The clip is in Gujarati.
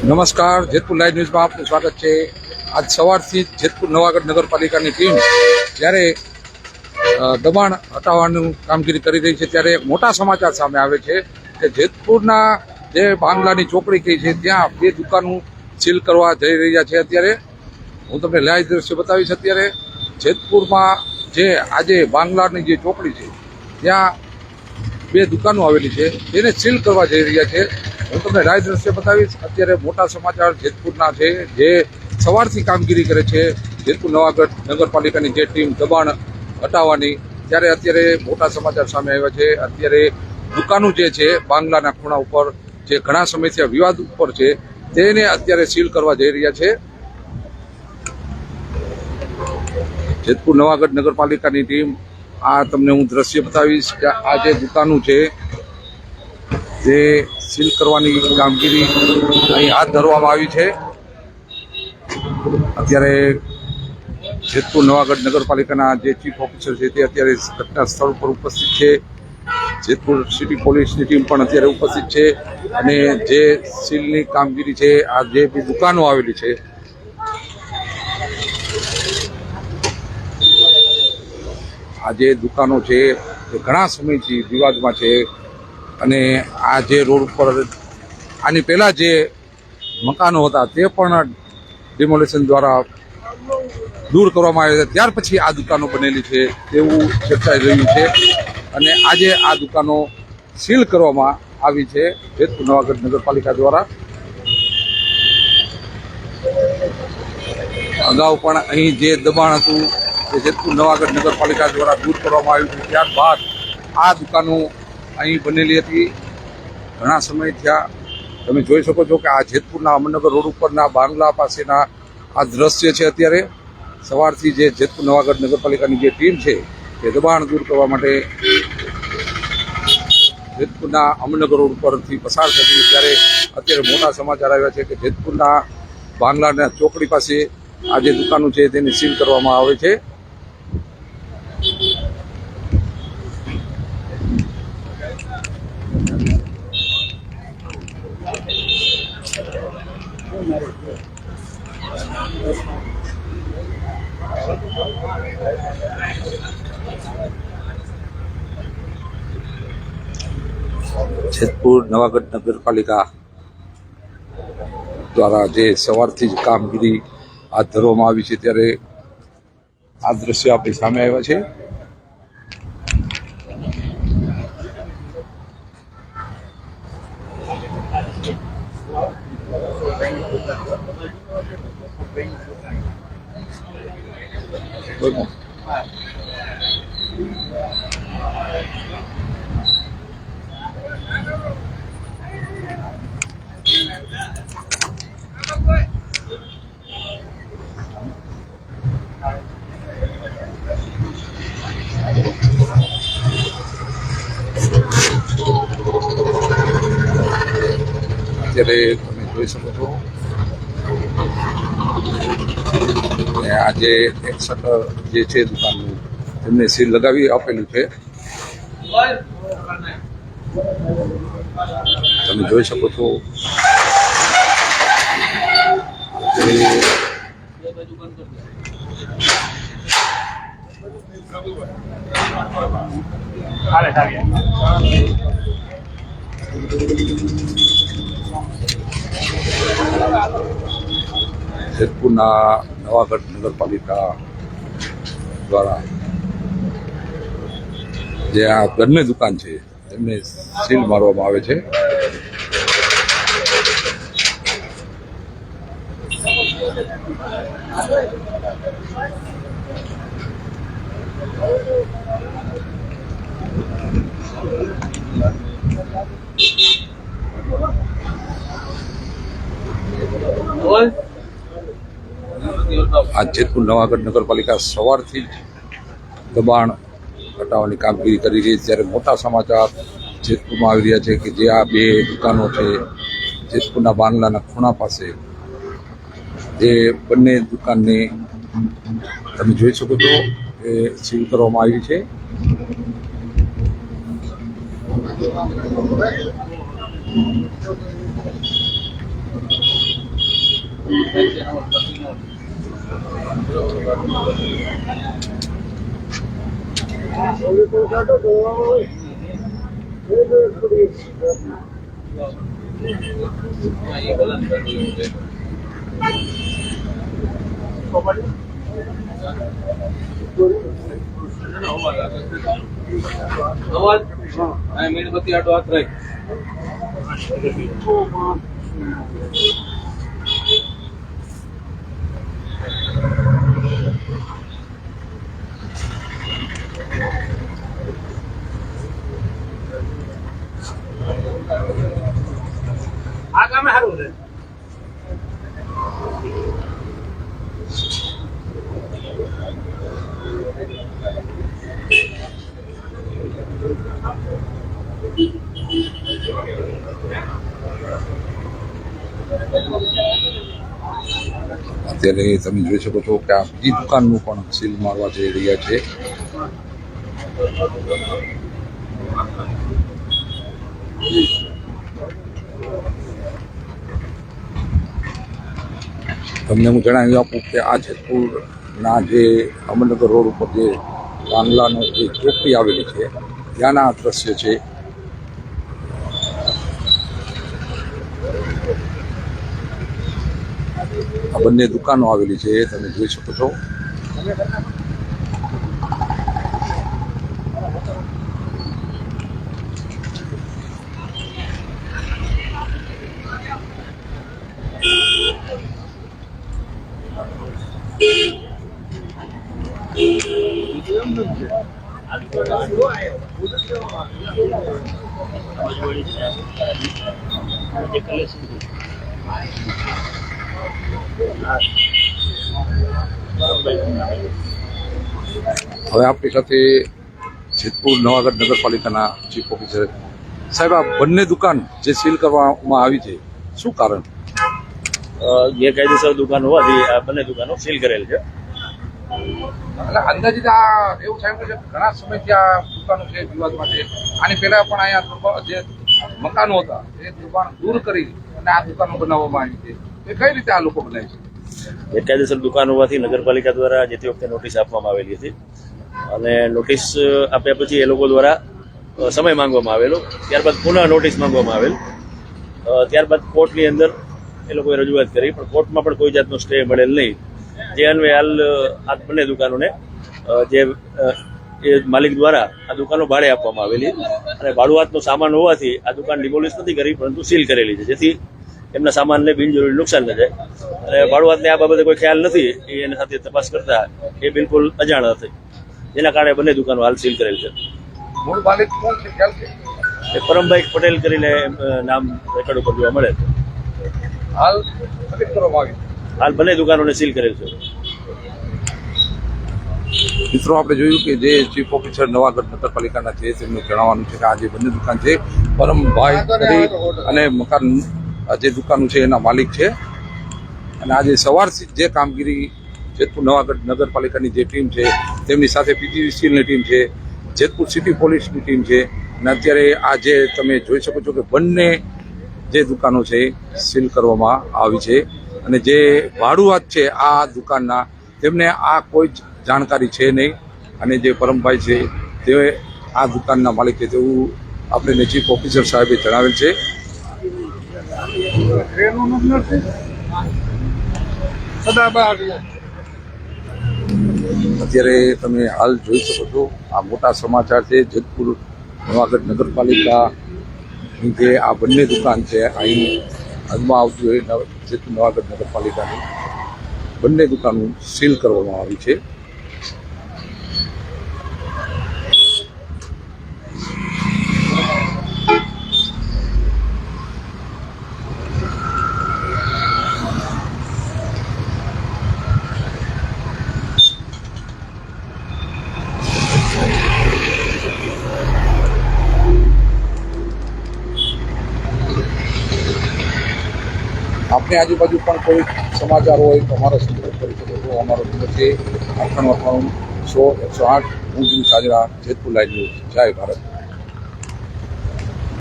નમસ્કાર, જેતપુર લાઈવ ન્યૂઝમાં આપનું સ્વાગત છે। આજ સવારથી જેતપુર નવાગઢ નગરપાલિકાની ટીમ જ્યારે દબાણ હટાવવાનું કામગીરી કરી રહી છે ત્યારે મોટા સમાચાર સામે આવે છે કે જેતપુરના જે બાંગ્લાની ચોકડી કહી છે ત્યાં બે દુકાનો સીલ કરવા જઈ રહ્યા છે। અત્યારે હું તમને લાઈવ દ્રશ્ય બતાવીશ। અત્યારે જેતપુરમાં જે આજે બાંગ્લાની જે ચોકડી છે ત્યાં બે દુકાનો આવેલી છે તેને સીલ કરવા જઈ રહ્યા છે। હું તમને લાઈવ દ્રશ્ય બતાવીશ। અત્યારે મોટા સમાચાર જેતપુરના છે જે સવારથી કામગીરી કરે છે જેતપુર નવાગઢ નગરપાલિકાની જે ટીમ દબાણ હટાવવાની, ત્યારે અત્યારે મોટા સમાચાર સામે આવ્યા છે। અત્યારે દુકાનો જે છે બાંગ્લાના ખૂણા ઉપર જે ઘણા સમયથી વિવાદ ઉપર છે તેને અત્યારે સીલ કરવા જઈ રહ્યા છે। જેતપુર નવાગઢ નગરપાલિકાની ટીમ આ તમને હું દ્રશ્ય બતાવીશ કે આ જે દુકાનો છે જે સીલ કરવાની કામગીરી અહીં હાથ ધરવામાં આવી છે। અત્યારે જેતપુર નવાગઢ નગરપાલિકાના જે ચીફ ઓફિસર છે તે અત્યારે ઘટના સ્થળ પર ઉપસ્થિત છે। જેતપુર સિટી પોલીસની ટીમ પણ અત્યારે ઉપસ્થિત છે અને જે સીલની કામગીરી છે આ જે બી દુકાનો આવેલી છે આ જે દુકાનો છે તે ઘણા સમયથી વિવાદમાં છે અને આ જે રોડ ઉપર આની પહેલા જે મકાનો હતા તે પણ ડિમોલેશન દ્વારા દૂર કરવામાં આવ્યા છે, ત્યાર પછી આ દુકાનો બનેલી છે તેવું ચર્ચાઈ રહ્યું છે અને આજે આ દુકાનો સીલ કરવામાં આવી છે જેતપુર નવાગઢ નગરપાલિકા દ્વારા। અગાઉ પણ અહીં જે દબાણ હતું તે જેતપુર નવાગઢ નગરપાલિકા દ્વારા દૂર કરવામાં આવ્યું છે, ત્યારબાદ આ દુકાનો અહીં બનેલી હતી। ઘણા સમય થયા તમે જોઈ શકો છો કે આ જેતપુરના અમરનગર રોડ ઉપરના બાંગ્લા પાસેના આ દ્રશ્ય છે। અત્યારે સવારથી જે જેતપુર નવાગઢ નગરપાલિકાની જે ટીમ છે તે દબાણ દૂર કરવા માટે જેતપુરના અમરનગર રોડ ઉપરથી પસાર થતી ત્યારે અત્યારે મોટા સમાચાર આવ્યા છે કે જેતપુરના બાંગ્લાના ચોકડી પાસે આ જે દુકાનો છે તેને સીલ કરવામાં આવે છે। જેતપુર નવાગઢ નગરપાલિકા દ્વારા જે સવારથી જ કામગીરી હાથ ધરવામાં આવી છે ત્યારે આ દ્રશ્ય આપણી સામે આવ્યા છે। અત્યારે તમે જોઈ શકો છો આજે એક શટર જે છે દુકાનનું તેમને સીલ લગાવી આપેલું છે। તમે જોઈ શકો છો જેતપુરના નવાગઢ નગરપાલિકા દ્વારા જે આ બંને દુકાન છે એમને સીલ મારવામાં આવે છે। આ જેતપુર નવાગઢ નગરપાલિકા સવારથી જ દબાણ હટાવવાની કામગીરી કરી રહી છે ત્યારે મોટા સમાચાર જેતપુરમાં આવી રહ્યા છે કે જે આ બે દુકાનો છે જેતપુરના બાંગ્લાના ખૂણા પાસે એ બંને દુકાનને તમે જોઈ શકો છો એ સીલ કરવામાં આવી છે। મીણબત્તી આટો હાથ રાખ. આ કામે સારું છે. અત્યારે તમે જોઈ શકો છો કે આ બીજી દુકાનનું પણ સીલ મારવા જઈ રહ્યા છે. તમને હું જણાવી આપું કે આ જેતપુરના જે અમરનગર રોડ ઉપર જે બાંગ્લાનો જે ચોકડી આવેલી છે ત્યાંના દ્રશ્ય છે. આ બંને દુકાનો આવેલી છે તમે જોઈ શકો છો. હવે આપણી સાથે જેતપુર નવાગઢ નગરપાલિકાના ચીફ ઓફિસર સાહેબ, આ બંને દુકાન જે સીલ કરવામાં આવી છે શું કારણ? ગેરકાયદેસર દુકાન હોવાથી આ બંને દુકાનો સીલ કરેલ છે. એટલે અંદાજિત આ એવું સાહેબ છે ઘણા સમયથી આ દુકાનો છે વિવાદમાં છે. આની પહેલા પણ અહીંયા જે મકાનો હતા એ દુકાન દૂર કરી અને આ દુકાનો બનાવવામાં આવી છે. એ કઈ રીતે આ લોકો બનાવે છે? ગેરકાયદેસર દુકાન હોવાથી નગરપાલિકા દ્વારા જે તે વખતે નોટિસ આપવામાં આવેલી હતી અને નોટિસ આપ્યા પછી એ લોકો દ્વારા સમય માંગવામાં આવેલો. ત્યારબાદ પુનઃ નોટિસ માંગવામાં આવેલ. ત્યારબાદ કોર્ટની અંદર એ લોકોએ રજૂઆત કરી, પણ કોર્ટમાં પણ કોઈ જાતનો સ્ટે મળેલ નહીં. જે અન્વયે હાલ આ બંને દુકાનોને જે માલિક દ્વારા આ દુકાનો ભાડે આપવામાં આવેલી અને ભાડુઆતનો સામાન હોવાથી આ દુકાન ડિમોલિશ નથી કરી પરંતુ સીલ કરેલી છે, જેથી એમના સામાનને બિનજરૂરી નુકસાન ન જાય. અને ભાડુઆતને આ બાબતે કોઈ ખ્યાલ નથી એની સાથે તપાસ કરતા એ બિલકુલ અજાણ હતી, જેના કારણે બંને દુકાનો હાલ સીલ કરેલ છે. મૂળ માલિક કોણ છે ખ્યાલ છે? એ પરમભાઈ પટેલ કરીને નામ રેકોર્ડ ઉપર જોવા મળે છે. હાલ સીલ કરવામાં આવી. હાલ બંને દુકાનોને સીલ કરેલ છે. મિત્રો, આપણે જોયું કે જે ચીફ ઓફિસર નવાગઢ નગરપાલિકાના છે તેમનું જણાવવાનું છે કે આ જે બંને દુકાન છે પરમભાઈ અને મકાન જે દુકાનો છે એના માલિક છે. અને આજે સવારથી જે કામગીરી જેતપુર નવાગઢ નગરપાલિકાની જે ટીમ છે તેમની સાથે પીજીવીસીએલની ટીમ છે, જેતપુર સિટી પોલીસની ટીમ છે અને અત્યારે આ જે તમે જોઈ શકો છો કે બંને જે દુકાનો છે સીલ કરવામાં આવી છે. અને જે ભાડુઆત છે આ દુકાનના તેમને આ કોઈ જ જાણકારી છે નહીં. અને જે પરમભાઈ છે તે આ દુકાનના માલિક છે તેવું આપણે ચીફ ઓફિસર સાહેબે જણાવેલ છે. અત્યારે તમે હાલ જોઈ શકો છો આ મોટા સમાચાર છે જેતપુર નવાગઢ નગરપાલિકાની જે આ બંને દુકાન છે અહીં હાલમાં આવતી હોય જેતપુર નવાગઢ નગરપાલિકાની બંને દુકાનો સીલ કરવામાં આવી છે. આપની આજુબાજુ પણ કોઈ સમાચાર હોય તો અમારો સંપર્ક કરી શકો છો. અમારો નંબર છે 98 100 108. હું સાજરા, જેતપુર લાઈવ ન્યૂઝ. જય ભારત.